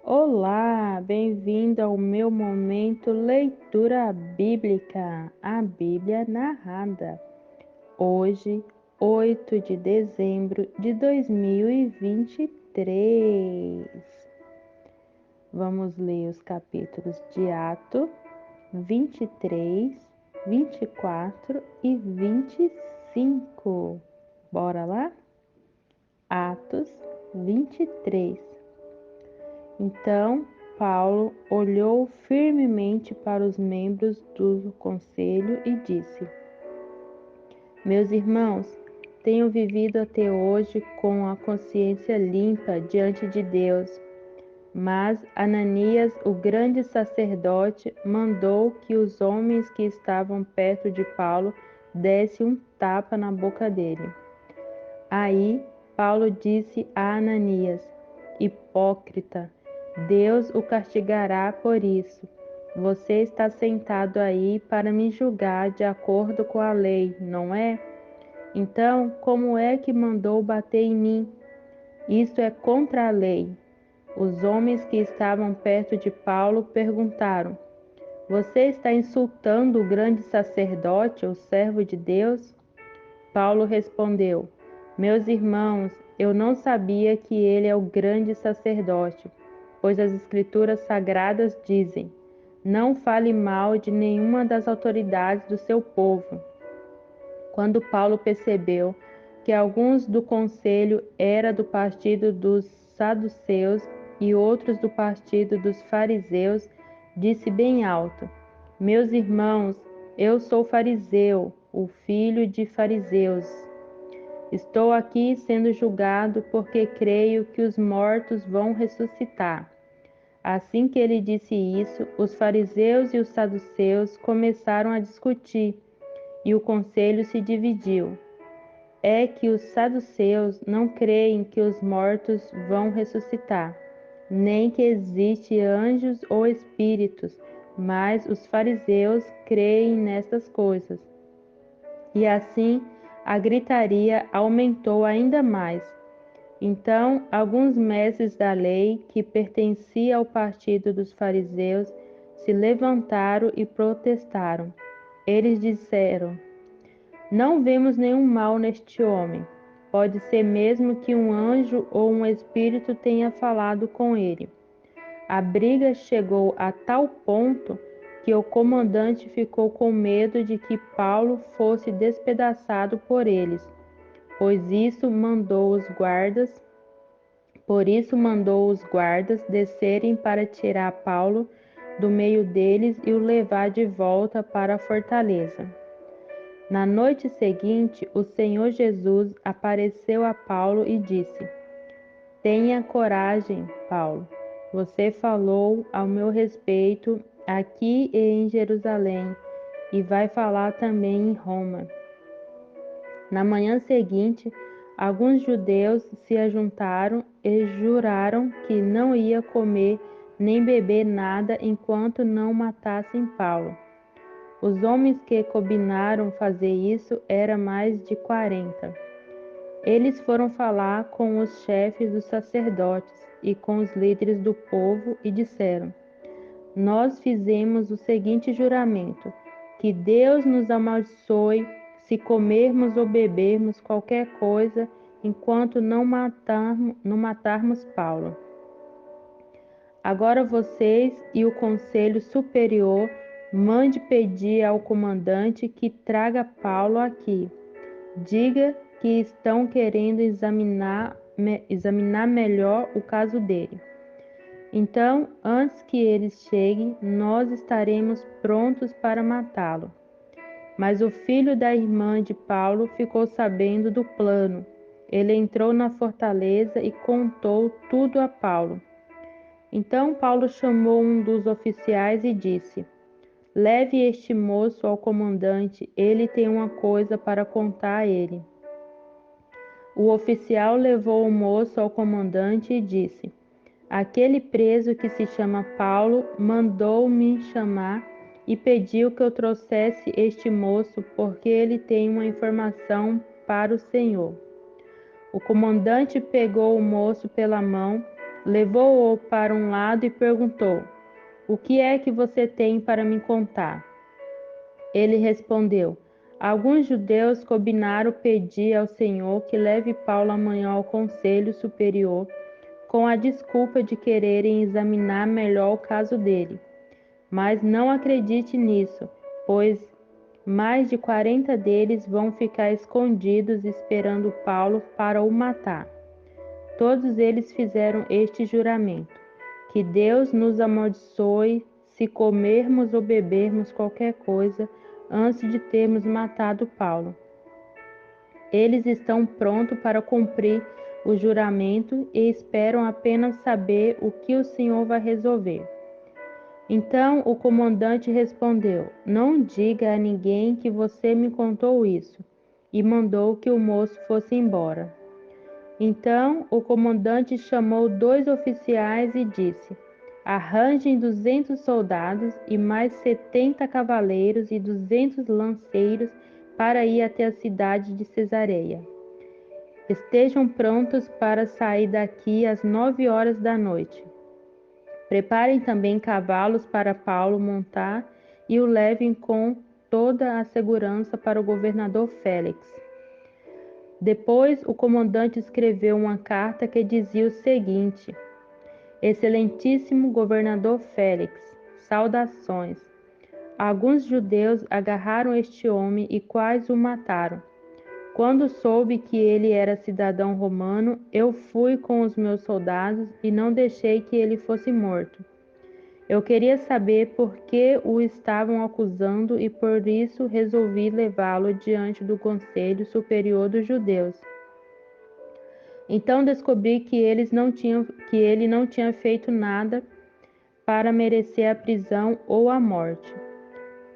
Olá, bem-vindo ao meu momento leitura bíblica, a Bíblia narrada. Hoje, 8 de dezembro de 2023. Vamos ler os capítulos de Atos 23, 24 e 25. Bora lá? Atos 23. Então Paulo olhou firmemente para os membros do conselho e disse: Meus irmãos, tenho vivido até hoje com a consciência limpa diante de Deus. Mas Ananias, o grande sacerdote, mandou que os homens que estavam perto de Paulo dessem um tapa na boca dele. Aí Paulo disse a Ananias: Hipócrita, Deus o castigará por isso. Você está sentado aí para me julgar de acordo com a lei, não é? Então, como é que mandou bater em mim? Isso é contra a lei. Os homens que estavam perto de Paulo perguntaram: Você está insultando o grande sacerdote, o servo de Deus? Paulo respondeu: Meus irmãos, eu não sabia que ele é o grande sacerdote, pois as Escrituras Sagradas dizem: Não fale mal de nenhuma das autoridades do seu povo. Quando Paulo percebeu que alguns do conselho eram do partido dos saduceus e outros do partido dos fariseus, disse bem alto: Meus irmãos, eu sou fariseu, o filho de fariseus. Estou aqui sendo julgado porque creio que os mortos vão ressuscitar. Assim que ele disse isso, os fariseus e os saduceus começaram a discutir, e o conselho se dividiu. É que os saduceus não creem que os mortos vão ressuscitar, nem que existem anjos ou espíritos, mas os fariseus creem nessas coisas. E assim a gritaria aumentou ainda mais. Então, alguns mestres da lei, que pertenciam ao partido dos fariseus, se levantaram e protestaram. Eles disseram: Não vemos nenhum mal neste homem. Pode ser mesmo que um anjo ou um espírito tenha falado com ele. A briga chegou a tal ponto que o comandante ficou com medo de que Paulo fosse despedaçado por eles, pois isso mandou os guardas por isso mandou os guardas descerem para tirar Paulo do meio deles e o levar de volta para a fortaleza. Na noite seguinte, o Senhor Jesus apareceu a Paulo e disse: Tenha coragem, Paulo. Você falou ao meu respeito aqui e em Jerusalém, e vai falar também em Roma. Na manhã seguinte, alguns judeus se ajuntaram e juraram que não ia comer nem beber nada enquanto não matassem Paulo. Os homens que combinaram fazer isso eram mais de 40. Eles foram falar com os chefes dos sacerdotes e com os líderes do povo e disseram: Nós fizemos o seguinte juramento: que Deus nos amaldiçoe se comermos ou bebermos qualquer coisa enquanto não matarmos Paulo. Agora vocês e o conselho superior mande pedir ao comandante que traga Paulo aqui. Diga que estão querendo examinar melhor o caso dele. Então, antes que eles cheguem, nós estaremos prontos para matá-lo. Mas o filho da irmã de Paulo ficou sabendo do plano. Ele entrou na fortaleza e contou tudo a Paulo. Então Paulo chamou um dos oficiais e disse: Leve este moço ao comandante, ele tem uma coisa para contar a ele. O oficial levou o moço ao comandante e disse: Aquele preso que se chama Paulo mandou-me chamar e pediu que eu trouxesse este moço porque ele tem uma informação para o Senhor. O comandante pegou o moço pela mão, levou-o para um lado e perguntou: O que é que você tem para me contar? Ele respondeu: Alguns judeus combinaram pedir ao Senhor que leve Paulo amanhã ao Conselho Superior, com a desculpa de quererem examinar melhor o caso dele. Mas não acredite nisso, pois mais de 40 deles vão ficar escondidos esperando Paulo para o matar. Todos eles fizeram este juramento: que Deus nos amaldiçoe se comermos ou bebermos qualquer coisa antes de termos matado Paulo. Eles estão prontos para cumprir o juramento e esperam apenas saber o que o Senhor vai resolver. Então o comandante respondeu: Não diga a ninguém que você me contou isso, e mandou que o moço fosse embora. Então o comandante chamou 2 oficiais e disse: Arranjem 200 soldados e mais 70 cavaleiros e 200 lanceiros para ir até a cidade de Cesareia. Estejam prontos para sair daqui às 9 horas da noite. Preparem também cavalos para Paulo montar e o levem com toda a segurança para o governador Félix. Depois, o comandante escreveu uma carta que dizia o seguinte: Excelentíssimo governador Félix, saudações. Alguns judeus agarraram este homem e quase o mataram. Quando soube que ele era cidadão romano, eu fui com os meus soldados e não deixei que ele fosse morto. Eu queria saber por que o estavam acusando e por isso resolvi levá-lo diante do Conselho Superior dos Judeus. Então descobri que ele não tinha feito nada para merecer a prisão ou a morte.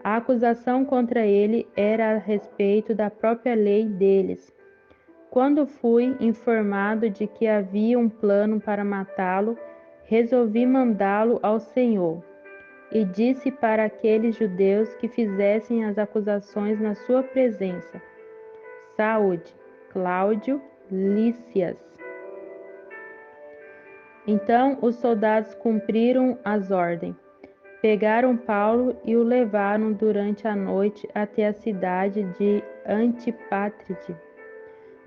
A acusação contra ele era a respeito da própria lei deles. Quando fui informado de que havia um plano para matá-lo, resolvi mandá-lo ao Senhor. E disse para aqueles judeus que fizessem as acusações na sua presença. Saúde, Cláudio Lícias. Então os soldados cumpriram as ordens. Pegaram Paulo e o levaram durante a noite até a cidade de Antipátride.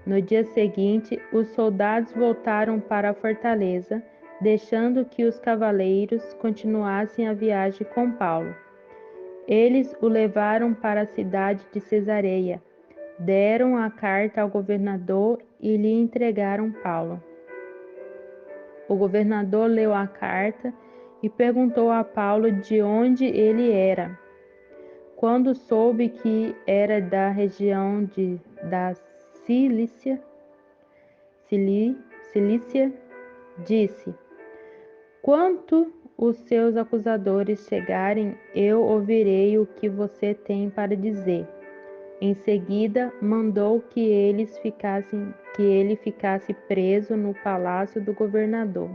No dia seguinte, os soldados voltaram para a fortaleza, deixando que os cavaleiros continuassem a viagem com Paulo. Eles o levaram para a cidade de Cesareia, deram a carta ao governador e lhe entregaram Paulo. O governador leu a carta e perguntou a Paulo de onde ele era. Quando soube que era da região da Cilícia, disse: Quando os seus acusadores chegarem, eu ouvirei o que você tem para dizer. Em seguida, mandou que ele ficasse preso no palácio do governador.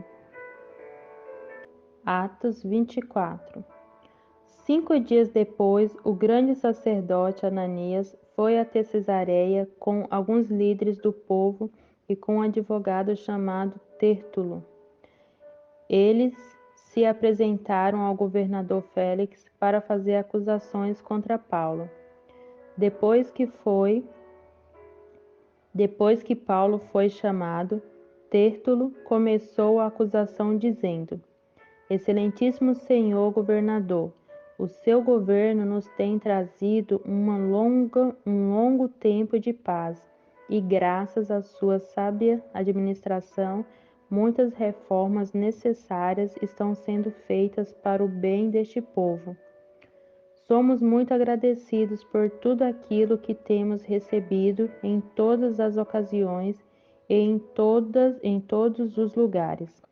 Atos 24. 5 dias depois, o grande sacerdote Ananias foi até Cesareia com alguns líderes do povo e com um advogado chamado Tértulo. Eles se apresentaram ao governador Félix para fazer acusações contra Paulo. Depois que Paulo foi chamado, Tértulo começou a acusação dizendo: Excelentíssimo senhor governador, o seu governo nos tem trazido um longo tempo de paz, e graças à sua sábia administração, muitas reformas necessárias estão sendo feitas para o bem deste povo. Somos muito agradecidos por tudo aquilo que temos recebido em todas as ocasiões e em todos os lugares.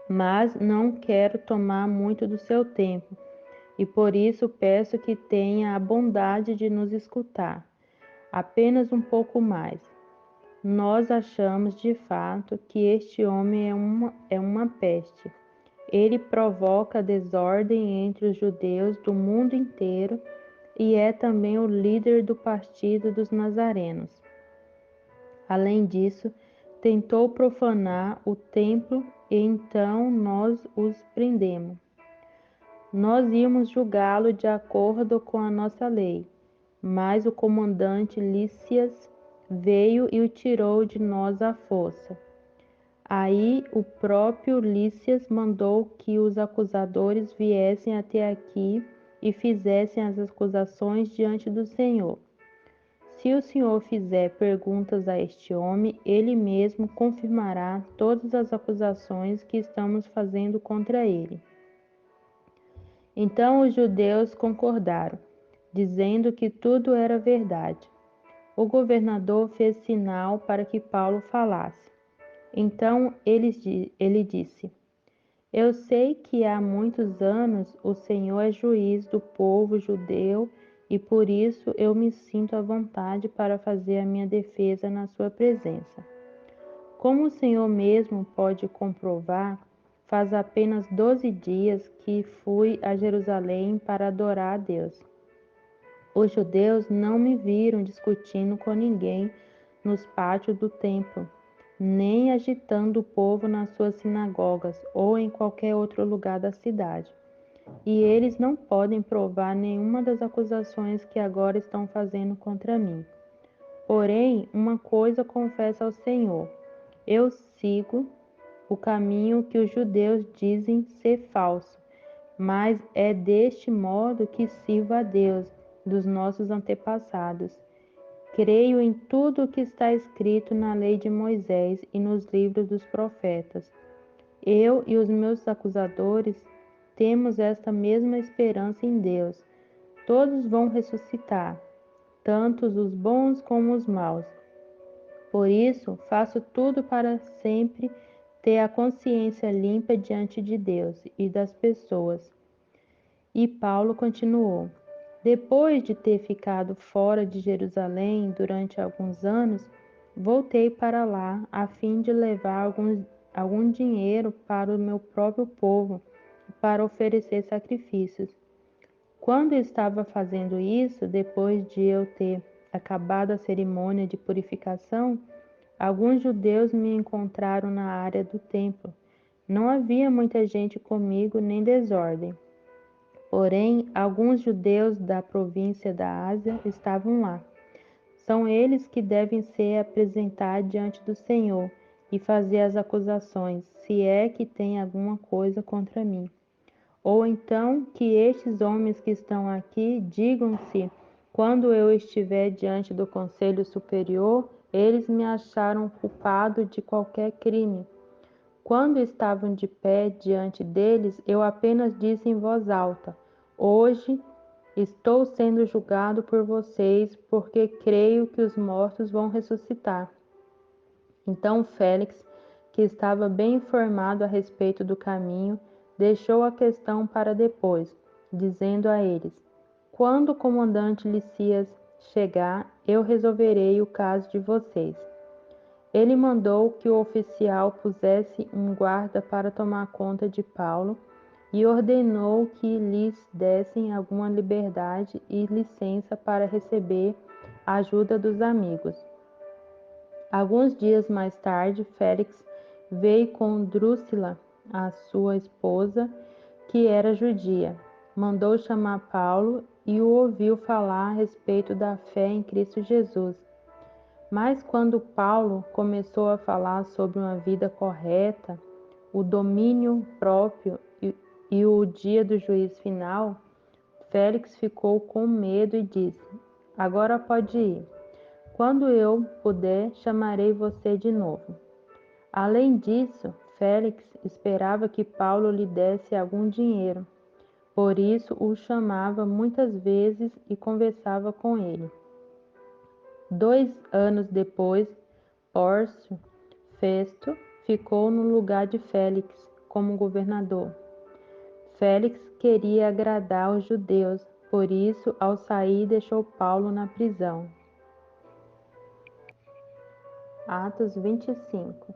Mas não quero tomar muito do seu tempo, e por isso peço que tenha a bondade de nos escutar, apenas um pouco mais. Nós achamos de fato que este homem é uma peste. Ele provoca desordem entre os judeus do mundo inteiro e é também o líder do partido dos nazarenos. Além disso, tentou profanar o templo e então nós os prendemos. Nós íamos julgá-lo de acordo com a nossa lei, mas o comandante Lícias veio e o tirou de nós à força. Aí o próprio Lícias mandou que os acusadores viessem até aqui e fizessem as acusações diante do Senhor. Se o Senhor fizer perguntas a este homem, ele mesmo confirmará todas as acusações que estamos fazendo contra ele. Então os judeus concordaram, dizendo que tudo era verdade. O governador fez sinal para que Paulo falasse. Então ele disse: Eu sei que há muitos anos o Senhor é juiz do povo judeu e por isso eu me sinto à vontade para fazer a minha defesa na sua presença. Como o Senhor mesmo pode comprovar, faz apenas 12 dias que fui a Jerusalém para adorar a Deus. Os judeus não me viram discutindo com ninguém nos pátios do templo, nem agitando o povo nas suas sinagogas ou em qualquer outro lugar da cidade. E eles não podem provar nenhuma das acusações que agora estão fazendo contra mim. Porém, uma coisa confesso ao Senhor: eu sigo o caminho que os judeus dizem ser falso, mas é deste modo que sirvo a Deus dos nossos antepassados. Creio em tudo o que está escrito na lei de Moisés e nos livros dos profetas. Eu e os meus acusadores temos esta mesma esperança em Deus. Todos vão ressuscitar, tanto os bons como os maus. Por isso, faço tudo para sempre ter a consciência limpa diante de Deus e das pessoas. E Paulo continuou: Depois de ter ficado fora de Jerusalém durante alguns anos, voltei para lá a fim de levar algum dinheiro para o meu próprio povo e para oferecer sacrifícios. Quando estava fazendo isso, depois de eu ter acabado a cerimônia de purificação, alguns judeus me encontraram na área do templo. Não havia muita gente comigo nem desordem. Porém, alguns judeus da província da Ásia estavam lá. São eles que devem ser apresentados diante do Senhor e fazer as acusações, se é que tem alguma coisa contra mim. Ou então que estes homens que estão aqui digam-se, quando eu estiver diante do Conselho Superior, eles me acharam culpado de qualquer crime. Quando estavam de pé diante deles, eu apenas disse em voz alta: Hoje estou sendo julgado por vocês, porque creio que os mortos vão ressuscitar. Então Félix, que estava bem informado a respeito do caminho, deixou a questão para depois, dizendo a eles: Quando o comandante Lícias chegar, eu resolverei o caso de vocês. Ele mandou que o oficial pusesse um guarda para tomar conta de Paulo e ordenou que lhes dessem alguma liberdade e licença para receber a ajuda dos amigos. Alguns dias mais tarde, Félix veio com Drúxila, a sua esposa, que era judia. Mandou chamar Paulo e o ouviu falar a respeito da fé em Cristo Jesus. Mas quando Paulo começou a falar sobre uma vida correta, o domínio próprio e o dia do juízo final, Félix ficou com medo e disse: Agora pode ir. Quando eu puder, chamarei você de novo. Além disso, Félix esperava que Paulo lhe desse algum dinheiro. Por isso o chamava muitas vezes e conversava com ele. 2 anos depois, Pórcio Festo ficou no lugar de Félix como governador. Félix queria agradar os judeus, por isso, ao sair, deixou Paulo na prisão. Atos 25.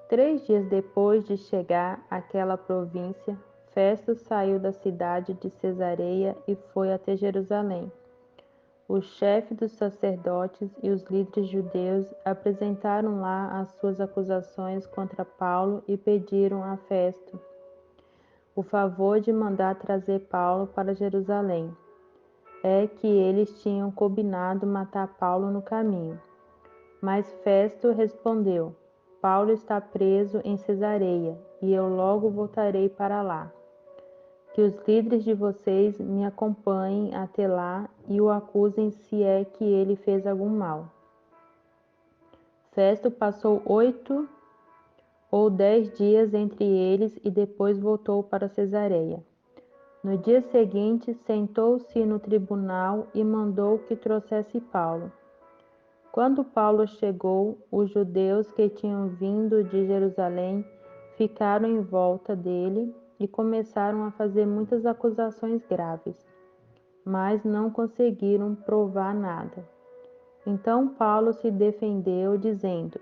3 dias depois de chegar àquela província, Festo saiu da cidade de Cesareia e foi até Jerusalém. O chefe dos sacerdotes e os líderes judeus apresentaram lá as suas acusações contra Paulo e pediram a Festo o favor de mandar trazer Paulo para Jerusalém. É que eles tinham combinado matar Paulo no caminho. Mas Festo respondeu: Paulo está preso em Cesareia, e eu logo voltarei para lá. Que os líderes de vocês me acompanhem até lá e o acusem se é que ele fez algum mal. Festo passou 8 ou 10 dias entre eles e depois voltou para Cesareia. No dia seguinte, sentou-se no tribunal e mandou que trouxesse Paulo. Quando Paulo chegou, os judeus que tinham vindo de Jerusalém ficaram em volta dele e começaram a fazer muitas acusações graves, mas não conseguiram provar nada. Então Paulo se defendeu, dizendo: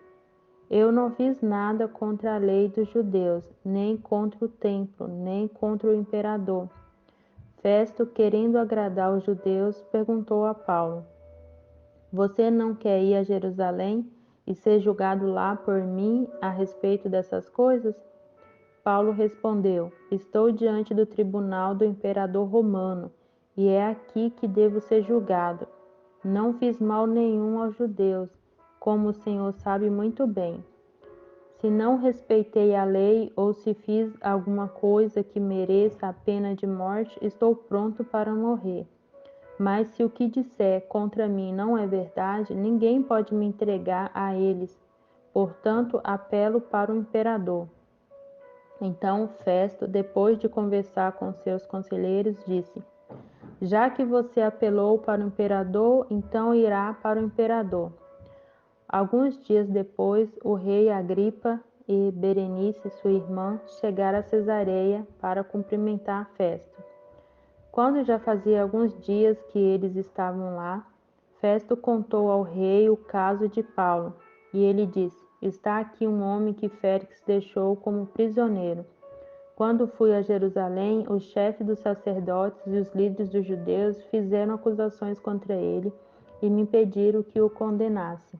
Eu não fiz nada contra a lei dos judeus, nem contra o templo, nem contra o imperador. Festo, querendo agradar os judeus, perguntou a Paulo: Você não quer ir a Jerusalém e ser julgado lá por mim a respeito dessas coisas? Paulo respondeu: Estou diante do tribunal do imperador romano, e é aqui que devo ser julgado. Não fiz mal nenhum aos judeus, como o Senhor sabe muito bem. Se não respeitei a lei ou se fiz alguma coisa que mereça a pena de morte, estou pronto para morrer. Mas se o que disser contra mim não é verdade, ninguém pode me entregar a eles. Portanto, apelo para o imperador. Então Festo, depois de conversar com seus conselheiros, disse: Já que você apelou para o imperador, então irá para o imperador. Alguns dias depois, o rei Agripa e Berenice, sua irmã, chegaram a Cesareia para cumprimentar Festo. Quando já fazia alguns dias que eles estavam lá, Festo contou ao rei o caso de Paulo, e ele disse: Está aqui um homem que Félix deixou como prisioneiro. Quando fui a Jerusalém, os chefes dos sacerdotes e os líderes dos judeus fizeram acusações contra ele e me pediram que o condenasse.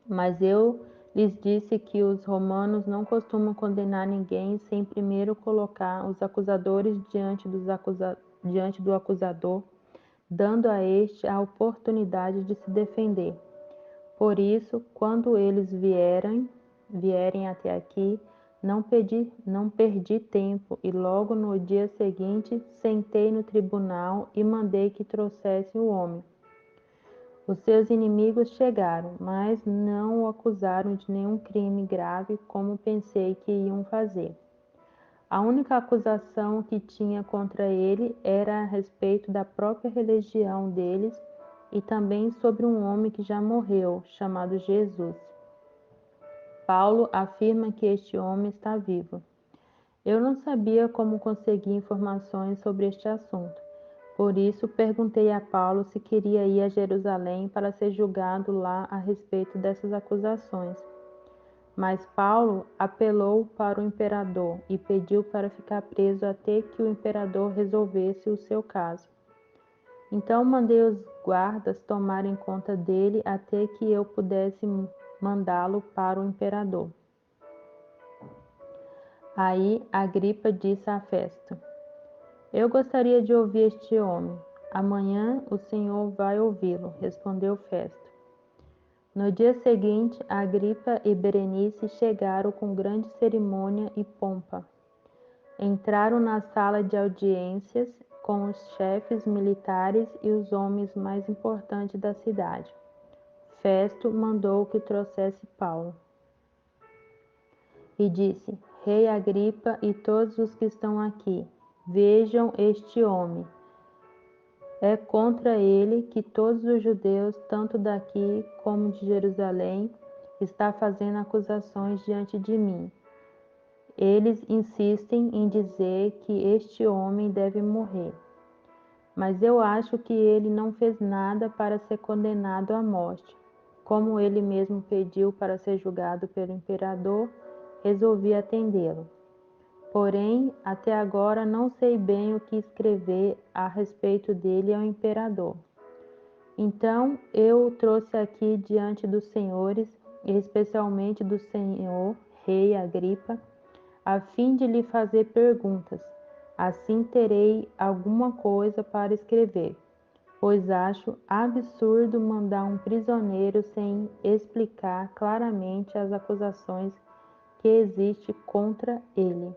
Mas eu lhes disse que os romanos não costumam condenar ninguém sem primeiro colocar os acusadores diante do acusador, dando a este a oportunidade de se defender. Por isso, quando eles vierem até aqui, não perdi tempo e logo no dia seguinte sentei no tribunal e mandei que trouxessem o homem. Os seus inimigos chegaram, mas não o acusaram de nenhum crime grave como pensei que iam fazer. A única acusação que tinha contra ele era a respeito da própria religião deles e também sobre um homem que já morreu, chamado Jesus. Paulo afirma que este homem está vivo. Eu não sabia como conseguir informações sobre este assunto. Por isso, perguntei a Paulo se queria ir a Jerusalém para ser julgado lá a respeito dessas acusações. Mas Paulo apelou para o imperador e pediu para ficar preso até que o imperador resolvesse o seu caso. Então mandei os guardas tomarem conta dele até que eu pudesse mandá-lo para o imperador. Aí Agripa disse a Festo: Eu gostaria de ouvir este homem. Amanhã o senhor vai ouvi-lo, respondeu Festo. No dia seguinte, Agripa e Berenice chegaram com grande cerimônia e pompa. Entraram na sala de audiências com os chefes militares e os homens mais importantes da cidade. Festo mandou que trouxesse Paulo e disse: Rei Agripa e todos os que estão aqui, vejam este homem. É contra ele que todos os judeus, tanto daqui como de Jerusalém, estão fazendo acusações diante de mim. Eles insistem em dizer que este homem deve morrer. Mas eu acho que ele não fez nada para ser condenado à morte. Como ele mesmo pediu para ser julgado pelo imperador, resolvi atendê-lo. Porém, até agora não sei bem o que escrever a respeito dele ao imperador. Então eu o trouxe aqui diante dos senhores, e especialmente do senhor rei Agripa, a fim de lhe fazer perguntas. Assim terei alguma coisa para escrever, pois acho absurdo mandar um prisioneiro sem explicar claramente as acusações que existem contra ele.